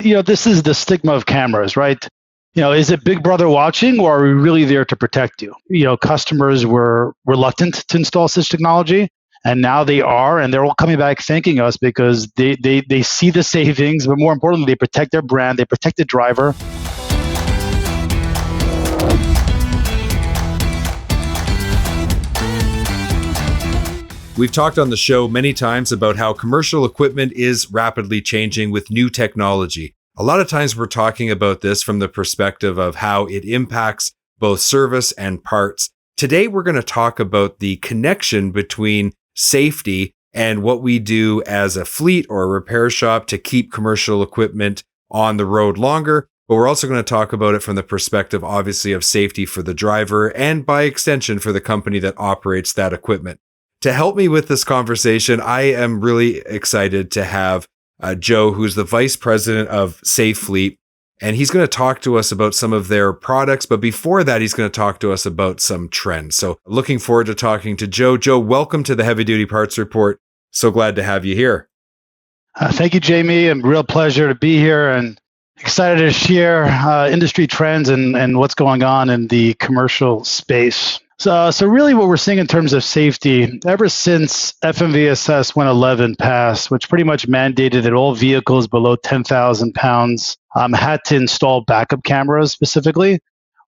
This is the stigma of cameras, right? Is it Big Brother watching, or are we really there to protect you? Customers were reluctant to install such technology, and now they are, and they're all coming back thanking us because they see the savings, but more importantly, they protect their brand, they protect the driver. We've talked on the show many times about how commercial equipment is rapidly changing with new technology. A lot of times we're talking about this from the perspective of how it impacts both service and parts. Today, we're going to talk about the connection between safety and what we do as a fleet or a repair shop to keep commercial equipment on the road longer. But we're also going to talk about it from the perspective, obviously, of safety for the driver and by extension for the company that operates that equipment. To help me with this conversation, I am really excited to have Joe, who's the Vice President of Safe Fleet, and he's going to talk to us about some of their products. But before that, he's going to talk to us about some trends. So looking forward to talking to Joe. Joe, welcome to the Heavy Duty Parts Report. So glad to have you here. Thank you, Jamie. A real pleasure to be here and excited to share industry trends and what's going on in the commercial space. So really what we're seeing in terms of safety, ever since FMVSS 111 passed, which pretty much mandated that all vehicles below 10,000 pounds had to install backup cameras specifically,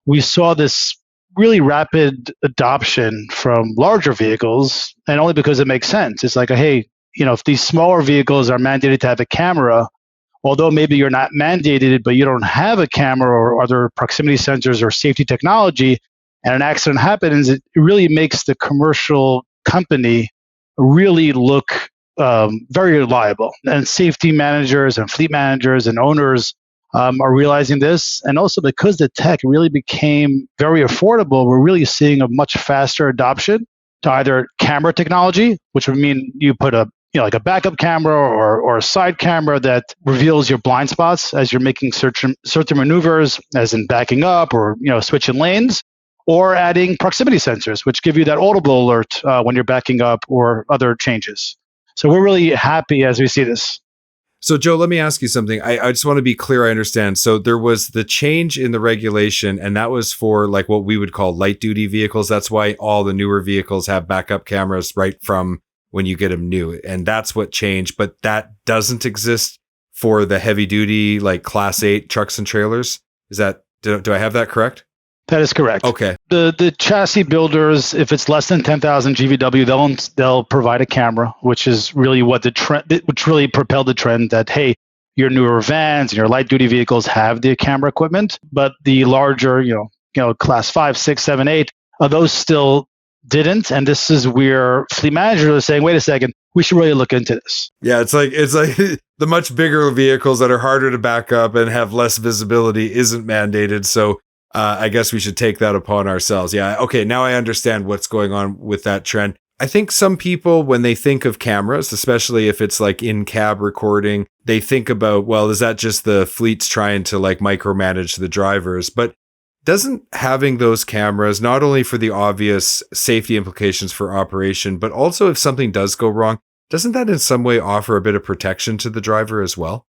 we saw this really rapid adoption from larger vehicles, and only because it makes sense. It's like, hey, if these smaller vehicles are mandated to have a camera, although maybe you're not mandated, but you don't have a camera or other proximity sensors or safety technology, and an accident happens, it really makes the commercial company really look very reliable. And safety managers and fleet managers and owners are realizing this. And also because the tech really became very affordable, we're really seeing a much faster adoption to either camera technology, which would mean you put like a backup camera or a side camera that reveals your blind spots as you're making certain maneuvers, as in backing up or switching lanes, or adding proximity sensors, which give you that audible alert when you're backing up or other changes. So we're really happy as we see this. So Joe, let me ask you something. I just want to be clear I understand. So there was the change in the regulation, and that was for like what we would call light duty vehicles. That's why all the newer vehicles have backup cameras right from when you get them new. And that's what changed. But that doesn't exist for the heavy duty, like Class 8 trucks and trailers. Is that, do I have that correct? That is correct. Okay. The chassis builders, if it's less than 10,000 GVW, they'll provide a camera, which is really what which really propelled the trend that, hey, your newer vans and your light duty vehicles have the camera equipment, but the larger, class 5, 6, 7, 8, those still didn't. And this is where fleet managers are saying, wait a second, we should really look into this. Yeah, it's like the much bigger vehicles that are harder to back up and have less visibility isn't mandated. So I guess we should take that upon ourselves. Yeah. Okay. Now I understand what's going on with that trend. I think some people, when they think of cameras, especially if it's like in-cab recording, they think about, well, is that just the fleets trying to like micromanage the drivers? But doesn't having those cameras, not only for the obvious safety implications for operation, but also if something does go wrong, doesn't that in some way offer a bit of protection to the driver as well?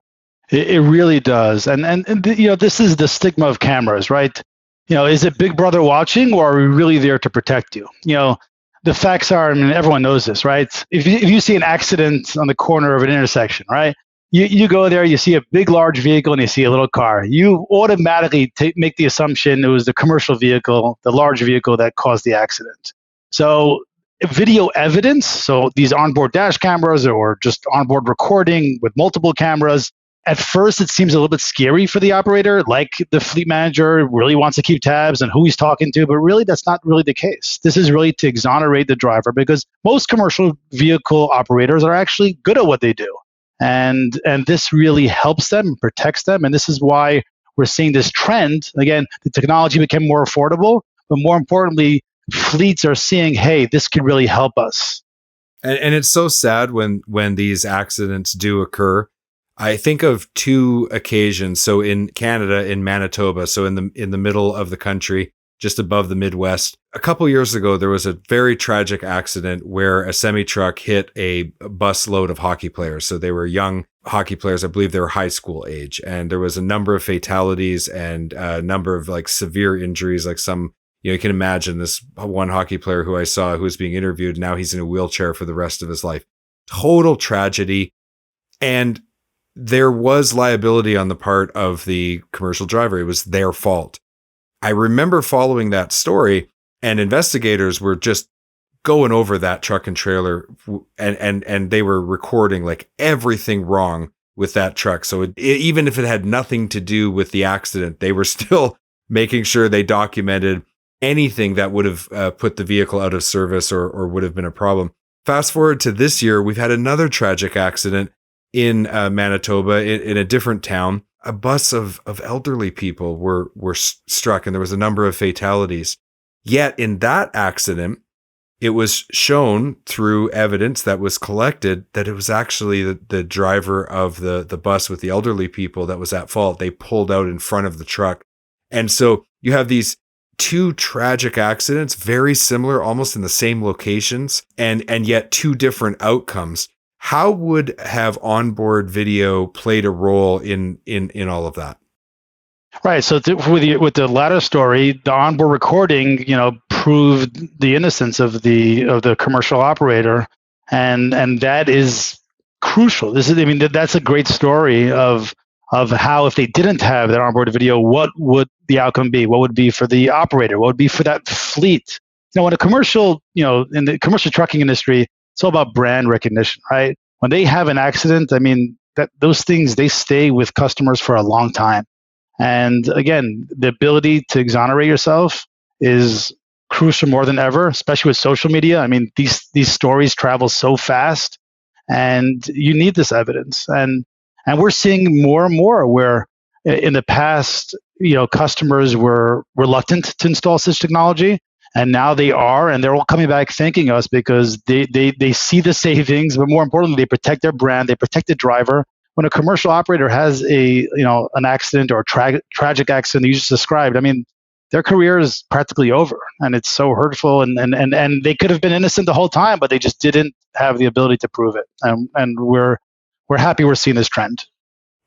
It really does. And this is the stigma of cameras, right? Is it Big Brother watching, or are we really there to protect you? The facts are, everyone knows this, right? If you see an accident on the corner of an intersection, right? You go there, you see a big, large vehicle, and you see a little car. You automatically make the assumption it was the commercial vehicle, the large vehicle that caused the accident. So video evidence, so these onboard dash cameras or just onboard recording with multiple cameras, at first, it seems a little bit scary for the operator, like the fleet manager really wants to keep tabs on who he's talking to, but really that's not really the case. This is really to exonerate the driver because most commercial vehicle operators are actually good at what they do. And this really helps them and protects them. And this is why we're seeing this trend. Again, the technology became more affordable, but more importantly, fleets are seeing, hey, this could really help us. And it's so sad when these accidents do occur. I think of two occasions. So in Canada, in Manitoba, so in the middle of the country, just above the Midwest. A couple years ago, there was a very tragic accident where a semi-truck hit a bus load of hockey players. So they were young hockey players. I believe they were high school age. And there was a number of fatalities and a number of like severe injuries, like some, you can imagine this one hockey player who I saw who was being interviewed. Now he's in a wheelchair for the rest of his life. Total tragedy. And there was liability on the part of the commercial driver. It was their fault. I remember following that story, and investigators were just going over that truck and trailer, and they were recording like everything wrong with that truck. So even if it had nothing to do with the accident, they were still making sure they documented anything that would have put the vehicle out of service or would have been a problem. Fast forward to this year, we've had another tragic accident in Manitoba in a different town. A bus of elderly people were struck, and there was a number of fatalities. Yet in that accident, it was shown through evidence that was collected that it was actually the driver of the bus with the elderly people that was at fault. They pulled out in front of the truck. And so you have these two tragic accidents, very similar, almost in the same locations, and yet two different outcomes. How would have onboard video played a role in all of that? Right. So with the latter story, the onboard recording, proved the innocence of the commercial operator, and that is crucial. That's a great story of how if they didn't have that onboard video, what would the outcome be? What would be for the operator? What would be for that fleet? In a commercial, in the commercial trucking industry, it's all about brand recognition, right? When they have an accident, those things, they stay with customers for a long time. And again, the ability to exonerate yourself is crucial more than ever, especially with social media. These stories travel so fast, and you need this evidence. And we're seeing more and more where in the past, customers were reluctant to install such technology. And now they are, and they're all coming back thanking us because they see the savings, but more importantly, they protect their brand, they protect the driver. When a commercial operator has an accident or a tragic accident you just described, their career is practically over, and it's so hurtful. And they could have been innocent the whole time, but they just didn't have the ability to prove it. And we're happy we're seeing this trend.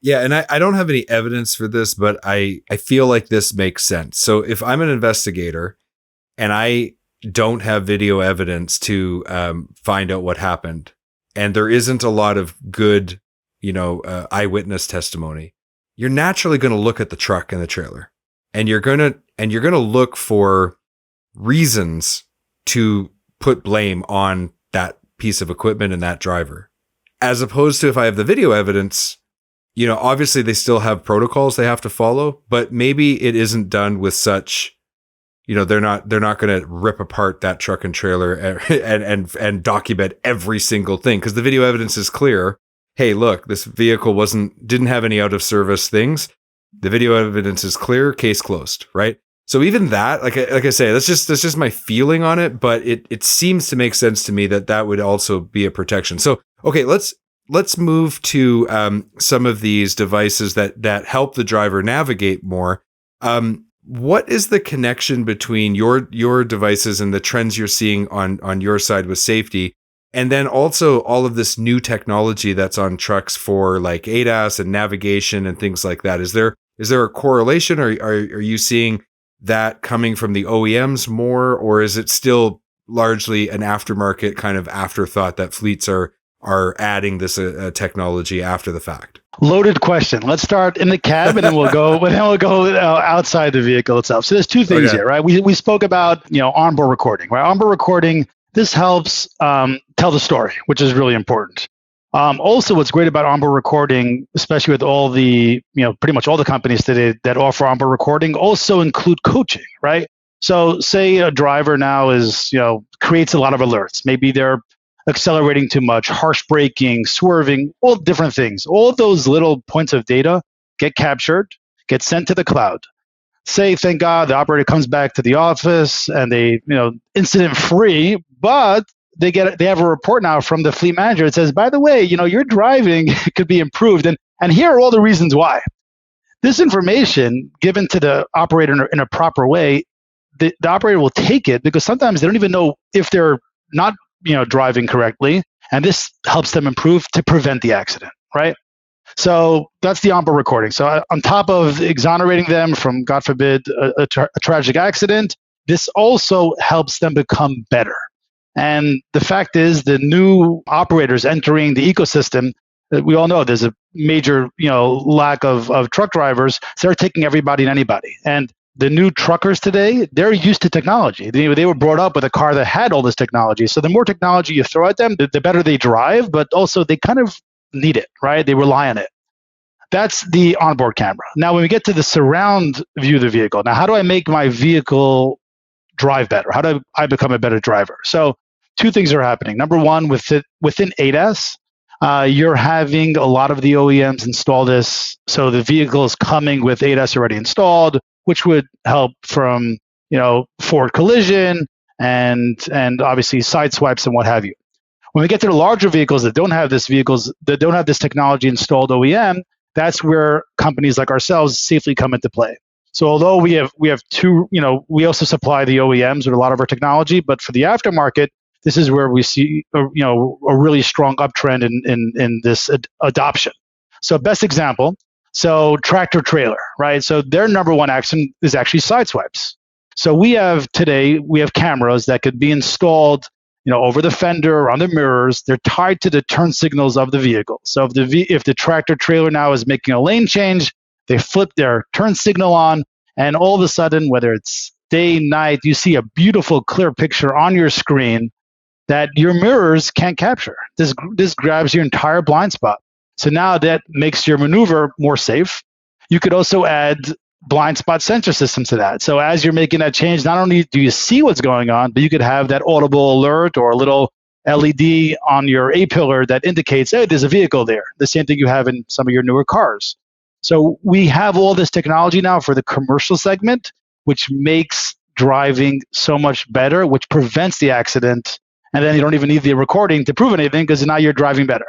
Yeah, and I don't have any evidence for this, but I feel like this makes sense. So if I'm an investigator and I don't have video evidence to find out what happened, and there isn't a lot of good, eyewitness testimony, you're naturally going to look at the truck and the trailer, and you're going to look for reasons to put blame on that piece of equipment and that driver, as opposed to if I have the video evidence. Obviously they still have protocols they have to follow, but maybe it isn't done with such. They're not going to rip apart that truck and trailer and document every single thing, because the video evidence is clear. Hey, look, this vehicle didn't have any out of service things. The video evidence is clear. Case closed. Right. So even that, like I say, that's just my feeling on it. But it seems to make sense to me that would also be a protection. So okay, let's move to some of these devices that help the driver navigate more. What is the connection between your devices and the trends you're seeing on your side with safety? And then also all of this new technology that's on trucks for like ADAS and navigation and things like that. Is there a correlation, or are you seeing that coming from the OEMs more, or is it still largely an aftermarket kind of afterthought that fleets are adding this technology after the fact? Loaded question. Let's start in the cab, and then we'll go outside the vehicle itself. So there's two things here, right? We spoke about onboard recording, right? Onboard recording, this helps tell the story, which is really important. Also, what's great about onboard recording, especially with all the pretty much all the companies today that offer onboard recording, also include coaching, right? So say a driver now creates a lot of alerts. Maybe they're accelerating too much, harsh braking, swerving, all different things. All those little points of data get captured, get sent to the cloud. Say, thank God, the operator comes back to the office and they, incident free, but they have a report now from the fleet manager. It says, by the way, your driving could be improved, and here are all the reasons why. This information given to the operator in a proper way, the operator will take it because sometimes they don't even know if they're not driving correctly, and this helps them improve to prevent the accident, right? So that's the onboard recording. So on top of exonerating them from, God forbid, a tragic accident, this also helps them become better. And the fact is, the new operators entering the ecosystem, we all know there's a major lack of truck drivers. So they're taking everybody and anybody. And the new truckers today, they're used to technology. They were brought up with a car that had all this technology. So the more technology you throw at them, the better they drive, but also they kind of need it, right? They rely on it. That's the onboard camera. Now, when we get to the surround view of the vehicle, now how do I make my vehicle drive better? How do I become a better driver? So two things are happening. Number one, within ADAS, you're having a lot of the OEMs install this. So the vehicle is coming with ADAS already installed, which would help from forward collision and obviously side swipes and what have you. When we get to the larger vehicles that don't have this technology installed OEM, that's where companies like ourselves safely come into play. So although we have two, we also supply the OEMs with a lot of our technology, but for the aftermarket, this is where we see a really strong uptrend in this adoption. So best example, so tractor trailer, right? So their number one action is actually side swipes. So we have cameras that could be installed over the fender or on the mirrors. They're tied to the turn signals of the vehicle. So if the tractor trailer now is making a lane change, they flip their turn signal on, and all of a sudden, whether it's day, night, you see a beautiful, clear picture on your screen that your mirrors can't capture. This grabs your entire blind spot. So now that makes your maneuver more safe. You could also add blind spot sensor systems to that. So as you're making that change, not only do you see what's going on, but you could have that audible alert or a little LED on your A-pillar that indicates, hey, there's a vehicle there. The same thing you have in some of your newer cars. So we have all this technology now for the commercial segment, which makes driving so much better, which prevents the accident. And then you don't even need the recording to prove anything because now you're driving better.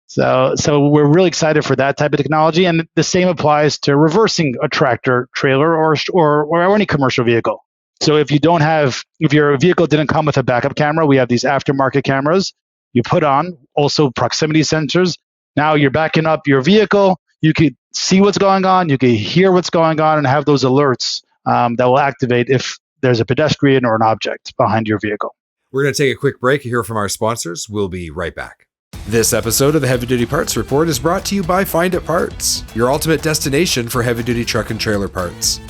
So we're really excited for that type of technology, and the same applies to reversing a tractor trailer or any commercial vehicle. So if your vehicle didn't come with a backup camera, we have these aftermarket cameras you put on, also proximity sensors. Now you're backing up your vehicle. You could see what's going on, you can hear what's going on, and have those alerts that will activate if there's a pedestrian or an object behind your vehicle. We're going to take a quick break and hear from our sponsors. We'll be right back. This episode of the Heavy Duty Parts Report is brought to you by Find It Parts, your ultimate destination for heavy-duty truck and trailer parts.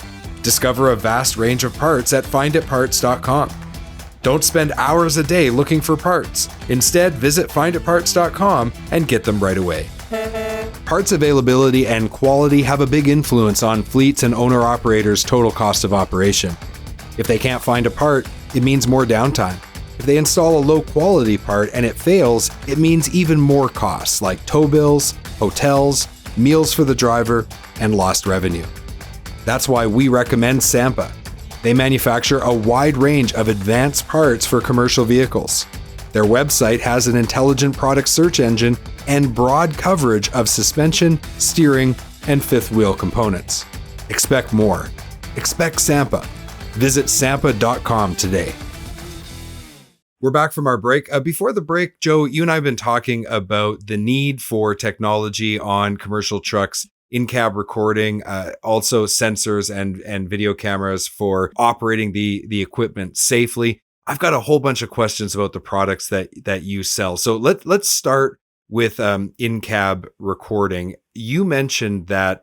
Discover a vast range of parts at finditparts.com. Don't spend hours a day looking for parts. Instead, visit finditparts.com and get them right away. Parts availability and quality have a big influence on fleets and owner-operators' total cost of operation. If they can't find a part, it means more downtime. If they install a low-quality part and it fails, it means even more costs like tow bills, hotels, meals for the driver, and lost revenue. That's why we recommend Sampa. They manufacture a wide range of advanced parts for commercial vehicles. Their website has an intelligent product search engine and broad coverage of suspension, steering, and fifth wheel components. Expect more. Expect Sampa. Visit sampa.com today. We're back from our break. Before the break, Joe, you and I have been talking about the need for technology on commercial trucks, in-cab recording, also sensors and video cameras for operating the equipment safely. I've got a whole bunch of questions about the products that you sell. So let's start with in-cab recording. You mentioned that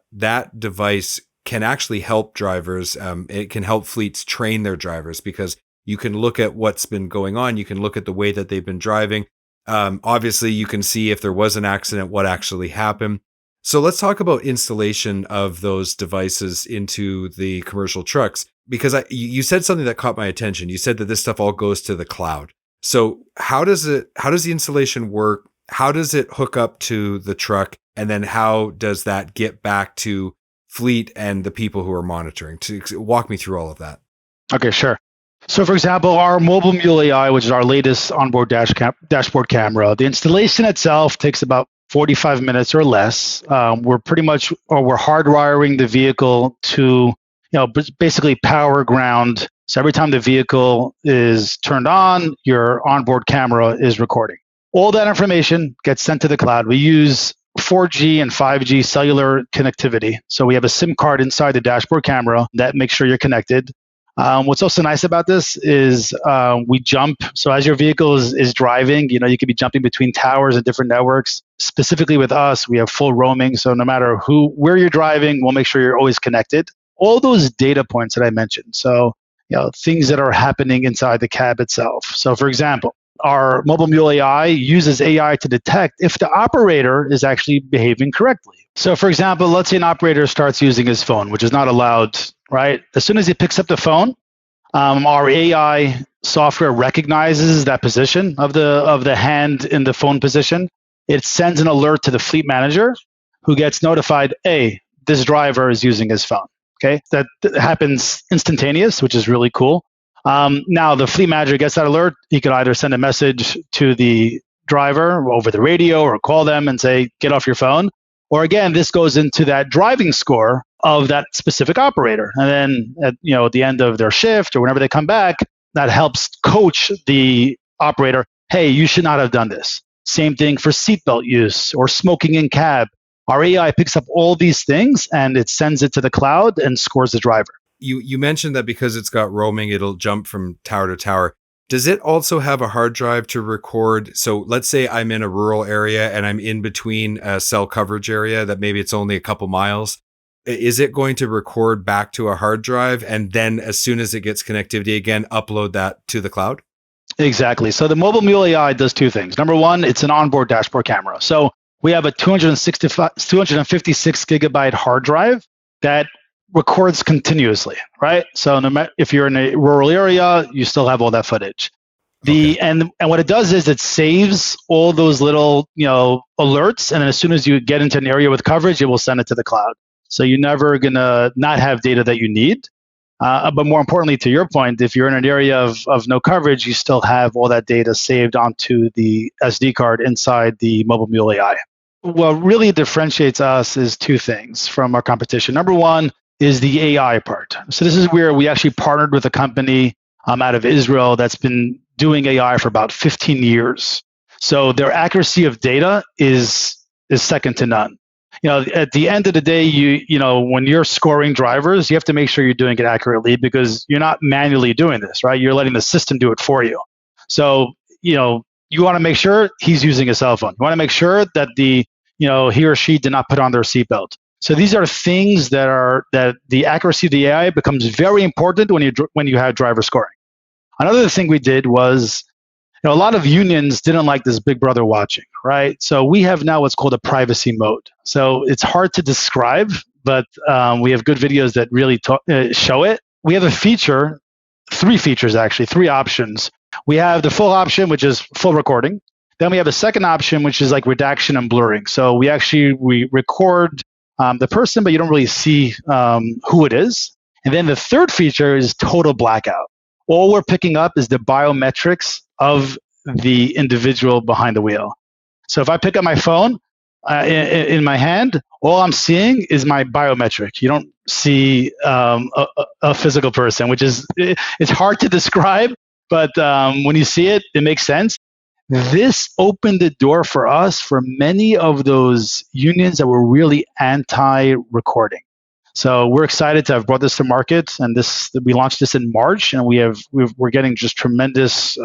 device can actually help drivers. It can help fleets train their drivers because you can look at what's been going on. You can look at the way that they've been driving. Obviously, you can see if there was an accident, what actually happened. So let's talk about installation of those devices into the commercial trucks, because you said something that caught my attention. You said that this stuff all goes to the cloud. So how does the installation work? How does it hook up to the truck? And then how does that get back to fleet and the people who are monitoring? To walk me through all of that. Okay, sure. So, for example, our MobileMule AI, which is our latest onboard dashboard camera, the installation itself takes about 45 minutes or less. We're hardwiring the vehicle to, basically power ground So every time the vehicle is turned on, your onboard camera is recording. All that information gets sent to the cloud. We use 4G and 5G cellular connectivity. So we have a SIM card inside the dashboard camera that makes sure you're connected. What's also nice about this is we jump. So as your vehicle is driving, you could be jumping between towers and different networks. Specifically with us, we have full roaming. So no matter where you're driving, we'll make sure you're always connected. All those data points that I mentioned. So things that are happening inside the cab itself. So for example, our MobileMule AI uses AI to detect if the operator is actually behaving correctly. So for example, let's say an operator starts using his phone, which is not allowed, right? As soon as he picks up the phone, our AI software recognizes that position of the hand in the phone position. It sends an alert to the fleet manager who gets notified, hey, this driver is using his phone. Okay, that happens instantaneous, which is really cool. Now the fleet manager gets that alert. He could either send a message to the driver over the radio or call them and say, get off your phone. Or again, this goes into that driving score of that specific operator. And then at the end of their shift or whenever they come back, that helps coach the operator, hey, you should not have done this. Same thing for seatbelt use or smoking in cab. Our AI picks up all these things and it sends it to the cloud and scores the driver. You mentioned that because it's got roaming, it'll jump from tower to tower. Does it also have a hard drive to record? So let's say I'm in a rural area and I'm in between a cell coverage area that maybe it's only a couple miles. Is it going to record back to a hard drive and then as soon as it gets connectivity again, upload that to the cloud? Exactly. So the MobileMule AI does two things. Number one, it's an onboard dashboard camera. So we have a 256 gigabyte hard drive that records continuously, right? So no matter if you're in a rural area, you still have all that footage. And what it does is it saves all those little alerts, and then as soon as you get into an area with coverage, it will send it to the cloud. So you're never gonna not have data that you need. But more importantly, to your point, if you're in an area of no coverage, you still have all that data saved onto the SD card inside the MobileMule AI. What really differentiates us is two things from our competition. Number one is the AI part. So this is where we actually partnered with a company out of Israel that's been doing AI for about 15 years. So their accuracy of data is second to none. At the end of the day, when you're scoring drivers, you have to make sure you're doing it accurately because you're not manually doing this, right? You're letting the system do it for you. So, you want to make sure he's using a cell phone. You want to make sure that he or she did not put on their seatbelt. So these are things that the accuracy of the AI becomes very important when you have driver scoring. Another thing we did was, a lot of unions didn't like this big brother watching, right? So we have now what's called a privacy mode. So it's hard to describe, but we have good videos that really show it. We have three features actually, three options. We have the full option, which is full recording. Then we have a second option, which is like redaction and blurring. So we record the person, but you don't really see who it is. And then the third feature is total blackout. All we're picking up is the biometrics of the individual behind the wheel. So if I pick up my phone in my hand, all I'm seeing is my biometric. You don't see a physical person, which it's hard to describe, but when you see it, it makes sense. This opened the door for us for many of those unions that were really anti-recording. So we're excited to have brought this to market, and we launched this in March, and we're getting just tremendous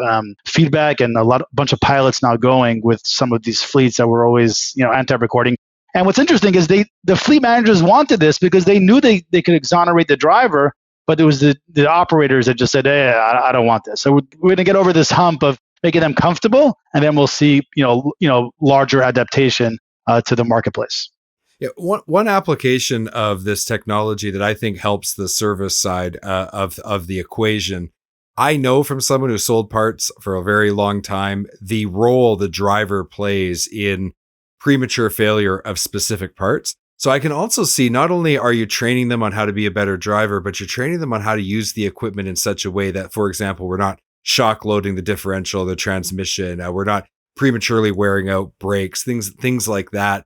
feedback and a bunch of pilots now going with some of these fleets that were always anti-recording. And what's interesting is the fleet managers wanted this because they knew they could exonerate the driver, but it was the operators that just said, hey, I don't want this. So we're going to get over this hump of making them comfortable, and then we'll see larger adaptation to the marketplace. Yeah, one application of this technology that I think helps the service side of the equation, I know from someone who sold parts for a very long time, the role the driver plays in premature failure of specific parts. So I can also see not only are you training them on how to be a better driver, but you're training them on how to use the equipment in such a way that, for example, we're not shock loading the differential, the transmission, we're not prematurely wearing out brakes, things like that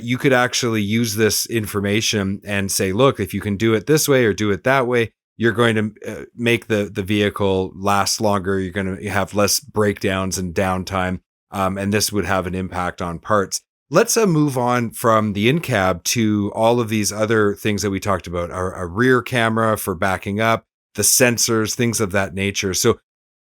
you could actually use this information and say, look, if you can do it this way or do it that way, you're going to make the vehicle last longer. You're going to have less breakdowns and downtime. And this would have an impact on parts. Let's move on from the in-cab to all of these other things that we talked about, a rear camera for backing up, the sensors, things of that nature. So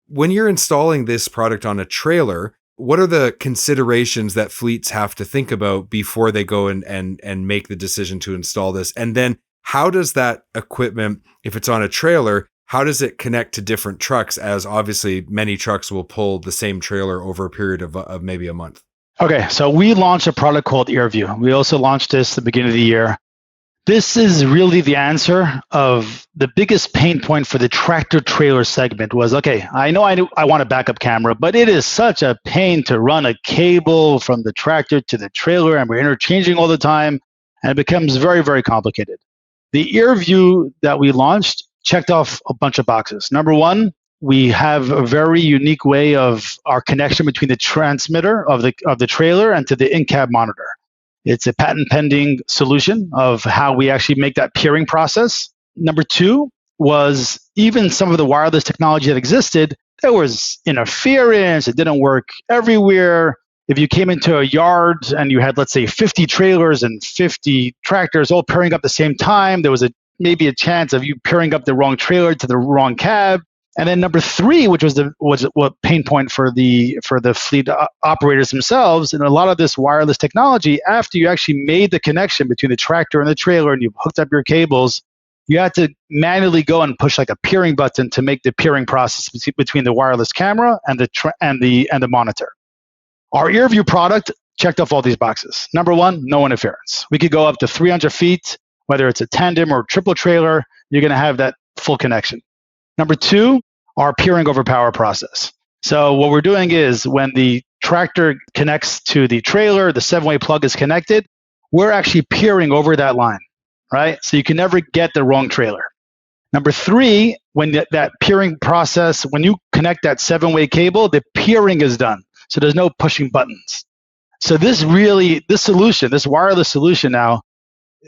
when you're installing this product on a trailer, what are the considerations that fleets have to think about before they go and make the decision to install this? And then how does that equipment, if it's on a trailer, how does it connect to different trucks, as obviously many trucks will pull the same trailer over a period of maybe a month? Okay, so we launched a product called Air Vue. We also launched this at the beginning of the year. This is really the answer of the biggest pain point for the tractor trailer segment was, okay, I know I want a backup camera, but it is such a pain to run a cable from the tractor to the trailer, and we're interchanging all the time, and it becomes very, very complicated. The AirView that we launched checked off a bunch of boxes. Number one, we have a very unique way of our connection between the transmitter of the trailer and to the in-cab monitor. It's a patent pending solution of how we actually make that peering process. Number two was even some of the wireless technology that existed, there was interference. It didn't work everywhere. If you came into a yard and you had, let's say, 50 trailers and 50 tractors all pairing up at the same time, there was maybe a chance of you pairing up the wrong trailer to the wrong cab. And then number three, which was what pain point for the fleet operators themselves, and a lot of this wireless technology, after you actually made the connection between the tractor and the trailer and you hooked up your cables, you had to manually go and push like a peering button to make the peering process between the wireless camera and the monitor. Our AirView product checked off all these boxes. Number one, no interference. We could go up to 300 feet, whether it's a tandem or triple trailer, you're going to have that full connection. Number two, our peering over power process. So what we're doing is when the tractor connects to the trailer, the 7-way plug is connected, we're actually peering over that line, right? So you can never get the wrong trailer. Number three, when that peering process, when you connect that 7-way cable, the peering is done. So there's no pushing buttons. So this solution, this wireless solution now,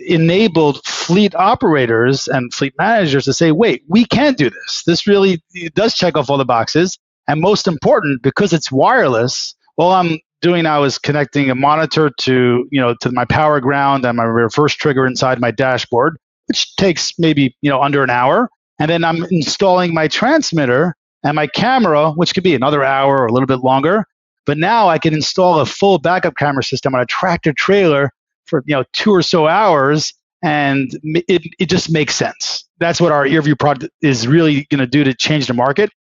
enabled fleet operators and fleet managers to say, wait, we can do this. This really does check off all the boxes. And most important, because it's wireless, all I'm doing now is connecting a monitor to my power ground and my reverse trigger inside my dashboard, which takes maybe under an hour. And then I'm installing my transmitter and my camera, which could be another hour or a little bit longer. But now I can install a full backup camera system on a tractor trailer for 2 or so hours, and it just makes sense. That's what our AirView product is really going to do to change the market.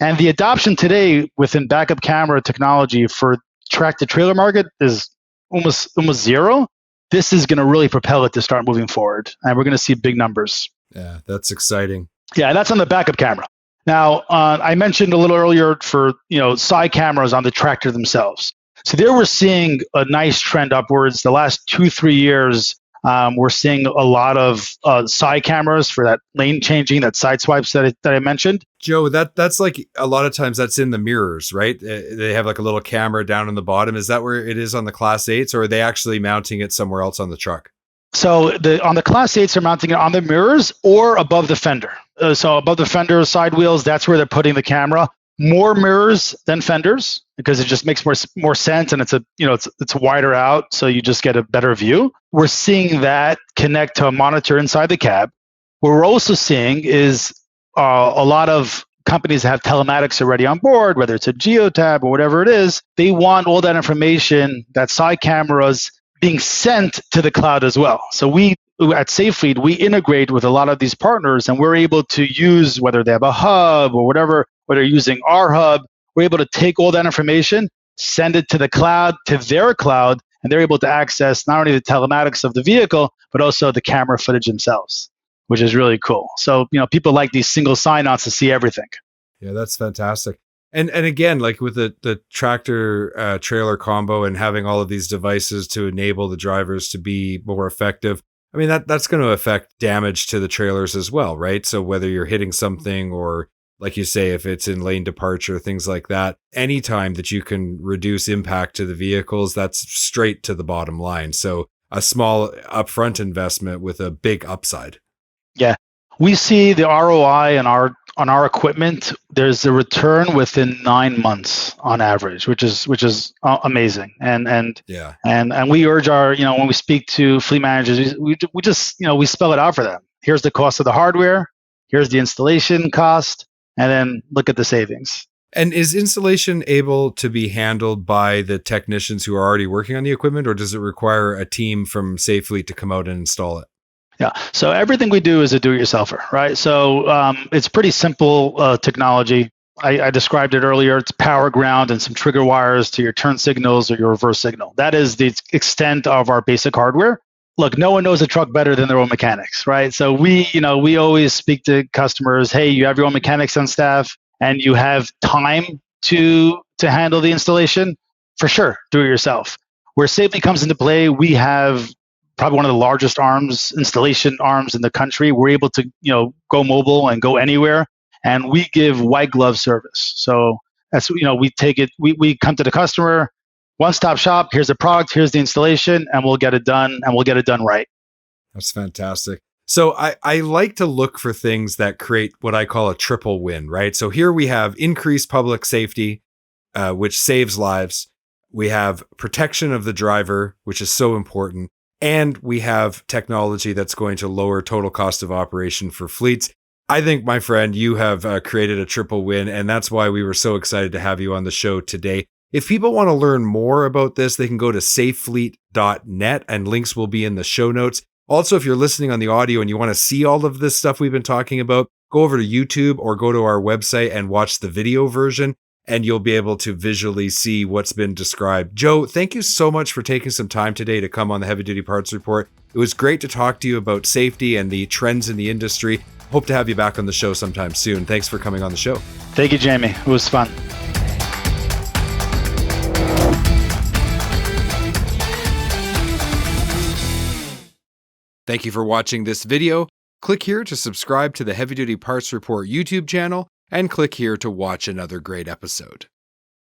And the adoption today within backup camera technology for tractor trailer market is almost zero. This is going to really propel it to start moving forward, and we're going to see big numbers. Yeah, that's exciting. Yeah, that's on the backup camera. Now, I mentioned a little earlier for side cameras on the tractor themselves. So there we're seeing a nice trend upwards. The last 2-3 years, we're seeing a lot of side cameras for that lane changing, that side swipes that I mentioned. Joe, that's like a lot of times that's in the mirrors, right? They have like a little camera down in the bottom. Is that where it is on the Class 8s, or are they actually mounting it somewhere else on the truck? So on the Class 8s, they're mounting it on the mirrors or above the fender. So above the fender side wheels, that's where they're putting the camera. More mirrors than fenders because it just makes more sense, and it's wider out, so you just get a better view. We're seeing that connect to a monitor inside the cab. What we're also seeing is a lot of companies have telematics already on board, whether it's a geotab or whatever it is. They want all that information, that side cameras, being sent to the cloud as well. So we at SafeFleet, we integrate with a lot of these partners, and we're able to use, whether they have a hub or whatever, whether they're using our hub, we're able to take all that information, send it to the cloud, to their cloud, and they're able to access not only the telematics of the vehicle, but also the camera footage themselves, which is really cool. So, people like these single sign-ons to see everything. Yeah, that's fantastic. And again, like with the tractor trailer combo and having all of these devices to enable the drivers to be more effective, I mean, that's going to affect damage to the trailers as well, right? So whether you're hitting something or, like you say, if it's in lane departure, things like that, anytime that you can reduce impact to the vehicles, that's straight to the bottom line. So a small upfront investment with a big upside. Yeah. We see the ROI on our equipment. There's a return within 9 months on average, which is amazing. Yeah. And we urge our, when we speak to fleet managers, we just, we spell it out for them. Here's the cost of the hardware. Here's the installation cost, and then look at the savings. And is installation able to be handled by the technicians who are already working on the equipment, or does it require a team from Safe Fleet to come out and install it? Yeah. So everything we do is a do-it-yourselfer, right? So it's pretty simple technology. I described it earlier. It's power ground and some trigger wires to your turn signals or your reverse signal. That is the extent of our basic hardware. Look, no one knows a truck better than their own mechanics, right? So we always speak to customers, hey, you have your own mechanics on staff and you have time to handle the installation, for sure, do it yourself. Where safety comes into play, we have probably one of the largest installation arms in the country. We're able to go mobile and go anywhere, and we give white glove service. So that's we take it. We come to the customer, one-stop shop. Here's the product. Here's the installation, and we'll get it done, and we'll get it done right. That's fantastic. So I like to look for things that create what I call a triple win, right? So here we have increased public safety, which saves lives. We have protection of the driver, which is so important. And we have technology that's going to lower total cost of operation for fleets. I think, my friend, you have created a triple win, and that's why we were so excited to have you on the show today. If people want to learn more about this, they can go to safefleet.net, and links will be in the show notes. Also, if you're listening on the audio and you want to see all of this stuff we've been talking about, go over to YouTube or go to our website and watch the video version, and you'll be able to visually see what's been described. Joe, thank you so much for taking some time today to come on the Heavy Duty Parts Report. It was great to talk to you about safety and the trends in the industry. Hope to have you back on the show sometime soon. Thanks for coming on the show. Thank you, Jamie. It was fun. Thank you for watching this video. Click here to subscribe to the Heavy Duty Parts Report YouTube channel, and click here to watch another great episode.